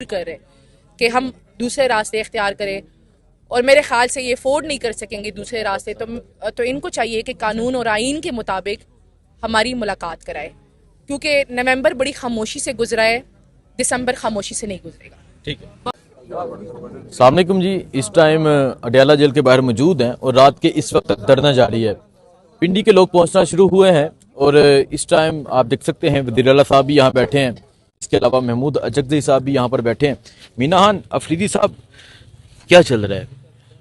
कर रहे कि हम दूसरे रास्ते इख्तियार करें, और मेरे ख्याल से ये अफोर्ड नहीं कर सकेंगे दूसरे रास्ते। तो इनको चाहिए कि कानून और आइन के मुताबिक हमारी मुलाकात कराए, क्योंकि नवंबर बड़ी खामोशी से गुजरा है, दिसंबर खामोशी से नहीं गुजरेगा। ठीक है। अस्सलाम वालेकुम जी, इस टाइम अडयाला जेल के बाहर मौजूद हैं और रात के इस वक्त धरना जारी है। पिंडी के लोग पहुंचना शुरू हुए हैं और इस टाइम आप देख सकते हैं वज़ीर आला साहब भी यहाँ बैठे हैं, इसके अलावा महमूद अजगज़ई साहब भी यहाँ पर बैठे हैं। मीना खान अफरीदी साहब, क्या चल रहा है?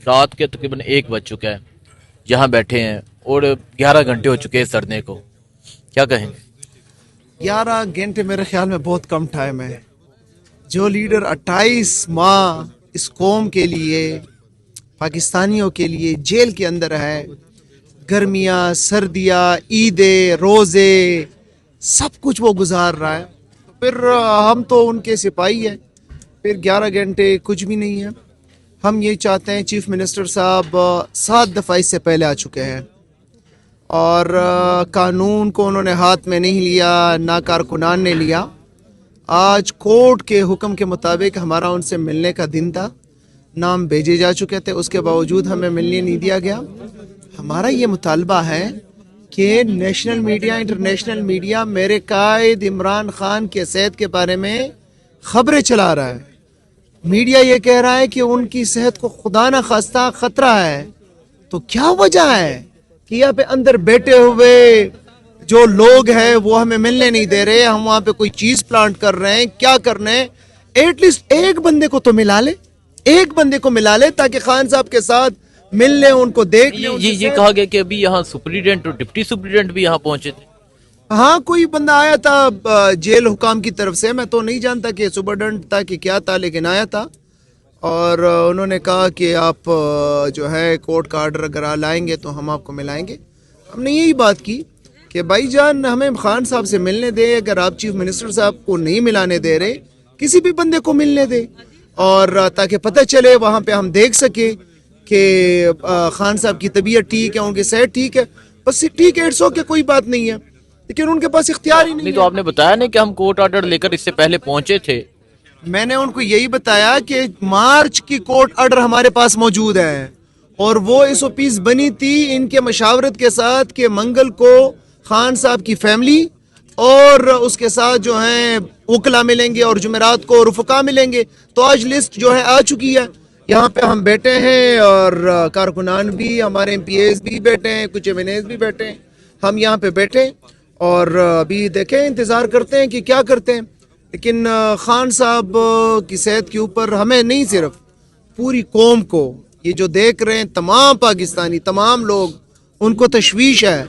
रात के तकरीबन 1 बज चुका है, यहाँ बैठे हैं और 11 घंटे हो चुके हैं इस धरने को, क्या कहेंगे? 11 घंटे मेरे ख्याल में बहुत कम टाइम है। जो लीडर 28 माह इस कौम के लिए, पाकिस्तानियों के लिए जेल के अंदर है, गर्मियाँ, सर्दियाँ, ईदें, रोज़े, सब कुछ वो गुजार रहा है, फिर हम तो उनके सिपाही हैं, फिर 11 घंटे कुछ भी नहीं है। हम ये चाहते हैं, चीफ मिनिस्टर साहब 7 दफ़ा इससे पहले आ चुके हैं और कानून को उन्होंने हाथ में नहीं लिया, ना कारकुनान ने लिया। आज कोर्ट के हुक्म के मुताबिक हमारा उनसे मिलने का दिन था, नाम भेजे जा चुके थे, उसके बावजूद हमें मिलने नहीं दिया गया। हमारा ये मुतालबा है कि नेशनल मीडिया, इंटरनेशनल मीडिया मेरे कायद इमरान खान के सेहत के बारे में खबरें चला रहा है। मीडिया ये कह रहा है कि उनकी सेहत को खुदा न खास्ता खतरा है। तो क्या वजह है कि यहाँ पे अंदर बैठे हुए जो लोग हैं वो हमें मिलने नहीं दे रहे? हम वहां पे कोई चीज प्लांट कर रहे हैं, क्या कर रहे हैं? एटलीस्ट एक बंदे को तो मिला ले, एक बंदे को मिला ले ताकि खान साहब के साथ मिल ले, उनको देख ले। ये कहा गया कि अभी यहाँ सुपरिटेंडेंट और डिप्टी सुपरिटेंडेंट भी यहाँ पहुंचे थे। हाँ, कोई बंदा आया था जेल हुकाम की तरफ से, मैं तो नहीं जानता कि सुपरिटेंडेंट था कि क्या था, लेकिन आया था और उन्होंने कहा कि आप जो है कोर्ट का ऑर्डर अगर लाएंगे तो हम आपको मिलाएंगे। हमने यही बात की कि भाईजान हमें खान साहब से मिलने दे, अगर आप चीफ मिनिस्टर साहब को नहीं मिलाने दे रहे, किसी भी बंदे को मिलने दे, और ताकि पता चले, वहाँ पे हम देख सके कि खान साहब की तबीयत ठीक है, उनकी सेहत ठीक है, बस ठीक है, इट्स ओके, कोई बात नहीं है, लेकिन उनके पास इख्तियार ही नहीं तो आपने बताया नहीं कि हम कोर्ट ऑर्डर लेकर इससे पहले पहुंचे थे। मैंने उनको यही बताया कि मार्च की कोर्ट ऑर्डर हमारे पास मौजूद है और वो SOPs बनी थी इनके मशावरत के साथ कि मंगल को खान साहब की फैमिली और उसके साथ जो है वकला मिलेंगे और जुमेरात को रुफका मिलेंगे। तो आज लिस्ट जो है आ चुकी है, यहाँ पे हम बैठे हैं और कारकुनान भी, हमारे MPAs भी बैठे हैं, कुछ MNAs भी बैठे हैं, हम यहाँ पे बैठे और अभी देखें, इंतज़ार करते हैं कि क्या करते हैं। लेकिन खान साहब की सेहत के ऊपर हमें नहीं, सिर्फ पूरी कौम को, ये जो देख रहे हैं तमाम पाकिस्तानी, तमाम लोग, उनको तशवीश है,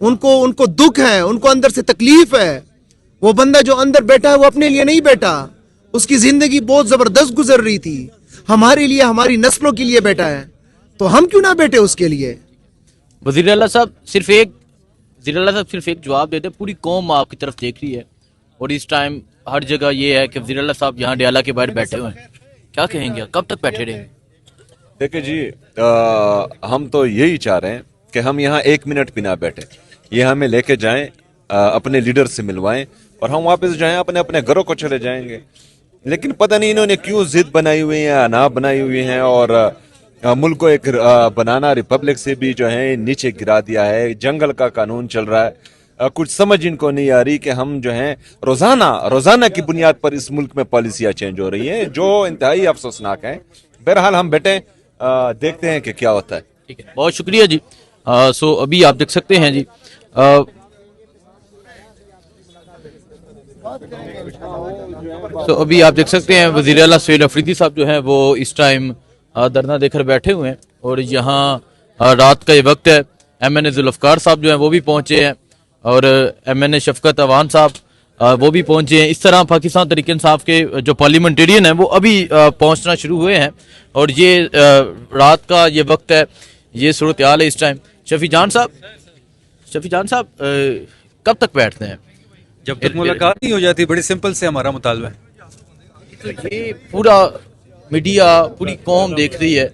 उनको दुख है, उनको अंदर से तकलीफ है। वो बंदा जो अंदर बैठा है वो अपने लिए नहीं बैठा, उसकी जिंदगी बहुत जबरदस्त गुजर रही थी, हमारे लिए, हमारी नस्लों के लिए बैठा है, तो हम क्यों ना बैठे उसके लिए? वज़ीर आला साहब सिर्फ एक जवाब देते, पूरी कौम आपकी तरफ देख रही है और इस टाइम हर जगह ये है कि वज़ीर आला साहब यहाँ अडयाला के बाहर बैठे हुए हैं, क्या कहेंगे? कब तक बैठे रहेंगे? देखिए जी, हम तो यही चाह रहे हैं कि हम यहाँ 1 मिनट भी ना बैठे, ये हमें लेके जाएं, अपने लीडर से मिलवाएं और हम वापस जाएं, अपने अपने घरों को चले जाएंगे। लेकिन पता नहीं इन्होंने क्यों जिद बनाई हुई है, अनाप बनाई हुई है और मुल्क को एक बनाना रिपब्लिक से भी जो है नीचे गिरा दिया है। जंगल का कानून चल रहा है, कुछ समझ इनको नहीं आ रही कि हम जो है रोजाना की बुनियाद पर इस मुल्क में पॉलिसियां चेंज हो रही हैं, जो इंतहाई अफसोसनाक है। बहरहाल हम बैठे, देखते हैं कि क्या होता है। ठीक है, बहुत शुक्रिया जी। सो अभी आप देख सकते हैं जी, अभी आप देख सकते हैं वज़ीर आला सुहेल अफरीदी साहब जो हैं वो इस टाइम धरना देकर बैठे हुए हैं और यहाँ रात का ये वक्त है। MNA जुल्फ़कार साहब जो हैं वो भी पहुंचे हैं और MNA शफकत अवान साहब वो भी पहुंचे हैं। इस तरह पाकिस्तान तहरीक इंसाफ के जो पार्लियामेंटेरियन हैं वो अभी पहुंचना शुरू हुए हैं और ये रात का ये वक्त है, ये सूरत हाल है इस टाइम। शफी जान साहब कब तक बैठते हैं? जब तक मुलाकात नहीं हो जाती। बड़ी सिंपल से हमारा मुतालबा है। तो ये पूरा मीडिया, पूरी कौम देख रही है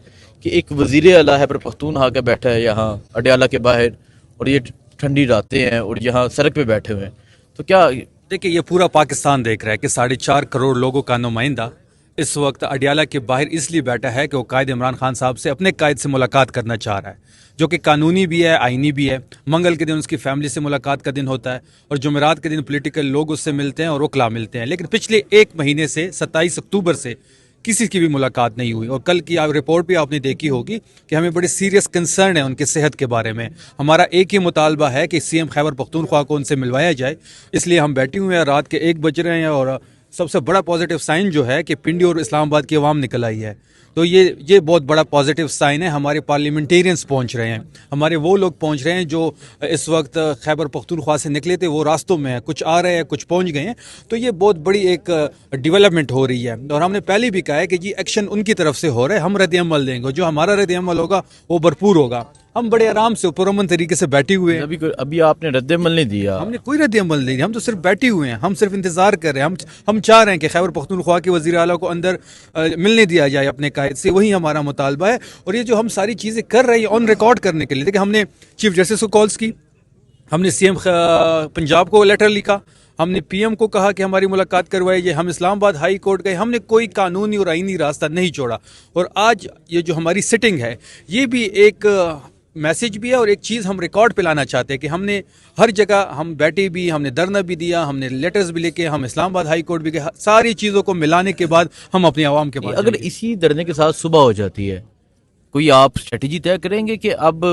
कि एक वज़ीर आला है पर पख्तून आके बैठा है यहाँ अडयाला के बाहर और ये ठंडी रातें हैं और यहाँ सड़क पे बैठे हुए हैं, तो क्या देखिए, ये पूरा पाकिस्तान देख रहा है कि 4.5 करोड़ लोगों का नुमाइंदा इस वक्त अडियाला के बाहर इसलिए बैठा है कि वो कायद इमरान खान साहब से, अपने कायद से मुलाकात करना चाह रहा है, जो कि कानूनी भी है, आईनी भी है। मंगल के दिन उसकी फैमिली से मुलाकात का दिन होता है और जुमेरात के दिन पॉलिटिकल लोग उससे मिलते हैं और वकला मिलते हैं। लेकिन पिछले 1 महीने से 27 अक्टूबर से किसी की भी मुलाकात नहीं हुई। और कल की रिपोर्ट भी आपने देखी होगी कि हमें बड़े सीरियस कंसर्न है उनके सेहत के बारे में। हमारा एक ही मुतालबा है कि सीएम खैबर पख्तूनख्वा को उनसे मिलवाया जाए, इसलिए हम बैठे हुए हैं। रात के 1 बज रहे हैं और सबसे बड़ा पॉजिटिव साइन जो है कि पिंडी और इस्लामाबाद की आवाम निकल आई है। तो ये बहुत बड़ा पॉजिटिव साइन है। हमारे पार्लियामेंटेरियंस पहुंच रहे हैं, हमारे वो लोग पहुंच रहे हैं जो इस वक्त खैबर पख्तूनख्वा से निकले थे, वो रास्तों में हैं, कुछ आ रहे हैं, कुछ पहुंच गए हैं। तो ये बहुत बड़ी एक डेवलपमेंट हो रही है। और हमने पहले भी कहा है कि जी एक्शन उनकी तरफ से हो रहा है, हम रद्द-ए-अमल देंगे, जो हमारा रद्द-ए-अमल होगा वो भरपूर होगा। हम बड़े आराम से पुरअमन तरीके से बैठे हुए हैं। अभी आपने रद्द-ए-अमल नहीं दिया। हमने कोई रद्द-ए-अमल नहीं दिया, हम तो सिर्फ बैठे हुए हैं, हम सिर्फ इंतजार कर रहे हैं। हम चाह रहे हैं कि खैबर पख्तूनख्वा के वज़ीर आला को अंदर मिलने दिया जाए अपने कायद से, वही हमारा मुतालबा है। और ये जो हम सारी चीज़ें कर रहे हैं ऑन रिकॉर्ड करने के लिए, देखिए हमने चीफ जस्टिस को कॉल्स की, हमने सीएम पंजाब को लेटर लिखा, हमने पीएम को कहा कि हमारी मुलाकात करवाई जाए, हम इस्लामाबाद हाई कोर्ट गए, हमने कोई कानूनी और आईनी रास्ता नहीं छोड़ा। और आज ये जो हमारी सिटिंग है, ये भी एक मैसेज भी है और एक चीज़ हम रिकॉर्ड पे लाना चाहते हैं कि हमने हर जगह हम बैठे भी, हमने धरना भी दिया, हमने लेटर्स भी लेके, हम इस्लामाबाद हाई कोर्ट भी गए। सारी चीज़ों को मिलाने के बाद हम अपनी आवाम के पास अगर इसी धरने के साथ सुबह हो जाती है, कोई आप स्ट्रेटेजी तय करेंगे कि अब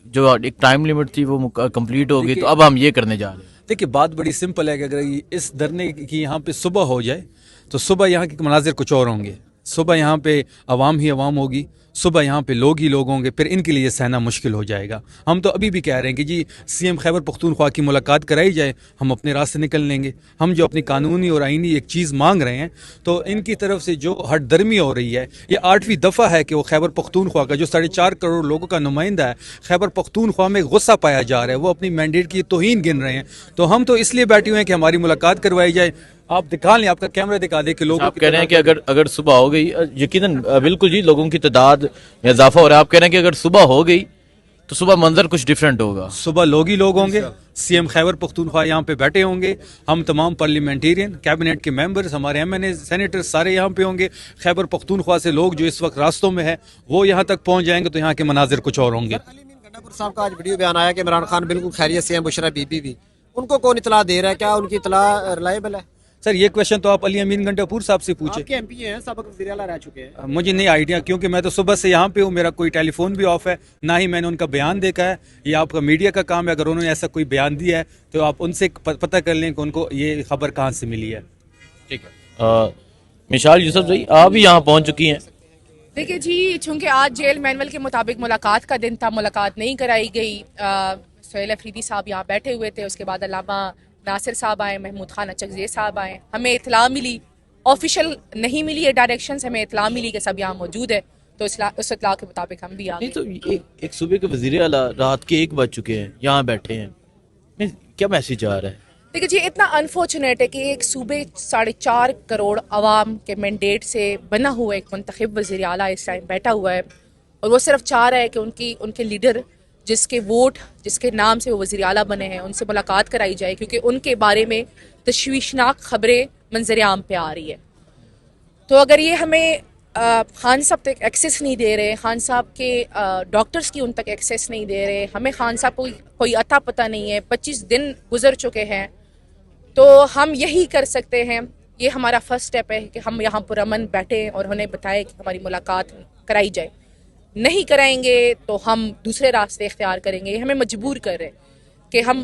जो एक टाइम लिमिट थी वो कंप्लीट हो गई, तो अब हम ये करने जा रहे हैं? देखिए, बात बड़ी सिंपल है कि अगर इस धरने की यहाँ पे सुबह हो जाए तो सुबह यहाँ के मनाजिर कुछ और होंगे। सुबह यहाँ पे अवाम ही अवाम होगी, सुबह यहाँ पे लोग ही लोग होंगे, फिर इनके लिए सहना मुश्किल हो जाएगा। हम तो अभी भी कह रहे हैं कि जी सीएम खैबर पख्तूनख्वा की मुलाकात कराई जाए, हम अपने रास्ते निकल लेंगे। हम जो अपनी कानूनी और आईनी एक चीज़ मांग रहे हैं, तो इनकी तरफ से जो हटदर्मी हो रही है, ये 8वीं दफ़ा है कि वो खैबर पख्तूनख्वा का जो 4.5 करोड़ लोगों का नुमाइंदा है, खैबर पख्तूनख्वा में गुस्सा पाया जा रहा है, वो अपनी मैंडेट की तौहीन गिन रहे हैं। तो हम तो इसलिए बैठे हुए हैं कि हमारी मुलाकात करवाई जाए। आप दिखा लें, आपका कैमरा दिखा दे कि लोग आप कह रहे हैं कि अगर सुबह हो गई, यकीनन बिल्कुल जी लोगों की तादाद में इजाफा हो रहा है। आप कह रहे हैं कि अगर सुबह हो गई तो सुबह मंजर कुछ डिफरेंट होगा, सुबह लोग ही लोग होंगे, सीएम खैबर पख्तूनख्वा यहाँ पे बैठे होंगे, हम तमाम पार्लियामेंटेरियन, कैबिनेट के मेंबर्स, हमारे एमएनए, सेनेटर सारे यहाँ पे होंगे। खैबर पख्तूनख्वा से लोग जो इस वक्त रास्तों में है वो यहाँ तक पहुँच जाएंगे, तो यहाँ के मनाजिर कुछ और होंगे। साहब का आज वीडियो बयान आया कि इमरान खान बिल्कुल खैरियत से हैं, बुशरा बीबी भी, उनको कौन इतला दे रहा है? क्या उनकी इतला रिलायबल है? सर, ये क्वेश्चन तो आप अली अमीन गंडापुर साहब से पूछे। आपके एमपी हैं, सबक वज़ीर आला रह चुके हैं। मुझे नहीं आइडिया, क्योंकि मैं तो सुबह से यहाँ पे हूँ, मेरा कोई टेलीफोन भी ऑफ है, ना ही मैंने उनका बयान देखा है। ये आपका मीडिया का काम है, अगर उन्होंने ऐसा कोई बयान दिया है तो आप उनसे पता कर लें कि उनको ये खबर कहाँ से मिली है। ठीक है। मिशाल यूसुफ जी, आप भी यहाँ पहुँच चुकी हैं। देखिए जी, चूंकि आज जेल मैनुअल के मुताबिक मुलाकात का दिन था, मुलाकात नहीं कराई गई। सोहेल अफरीदी साहब यहाँ बैठे हुए थे, उसके बाद अल्लामा नासिर साहब आए, महमूद खान अचकज़ई साहब आए। हमें इतला मिली, ऑफिशियल नहीं मिली है डायरेक्शंस, हमें इतला मिली कि सब यहाँ मौजूद है, तो उस इतला के मुताबिक हम भी आ गए। नहीं तो एक सूबे के वज़ीर आला रात के 1 बज चुके हैं, यहाँ बैठे हैं, क्या मैसेज आ रहा है? देखिए जी, इतना अनफॉर्चुनेट है कि एक सूबे 4.5 करोड़ आवाम के मैंडेट से बना हुआ एक मुंतखब वज़ीर आला इस टाइम बैठा हुआ है, और वो सिर्फ चाह रहा है कि उनके लीडर, जिसके वोट, जिसके नाम से वो वज़ीर आला बने हैं, उनसे मुलाकात कराई जाए, क्योंकि उनके बारे में तशवीशनाक खबरें मंजर आम पे आ रही है। तो अगर ये हमें खान साहब तक एक्सेस नहीं दे रहे, खान साहब के डॉक्टर्स की उन तक एक्सेस नहीं दे रहे, हमें खान साहब को कोई अता पता नहीं है, 25 दिन गुजर चुके हैं, तो हम यही कर सकते हैं, ये हमारा फर्स्ट स्टेप है कि हम यहाँ पुरअमन बैठे और उन्हें बताएं कि हमारी मुलाकात कराई जाए। नहीं कराएंगे तो हम दूसरे रास्ते इख्तियार करेंगे। ये हमें मजबूर कर रहे हैं कि हम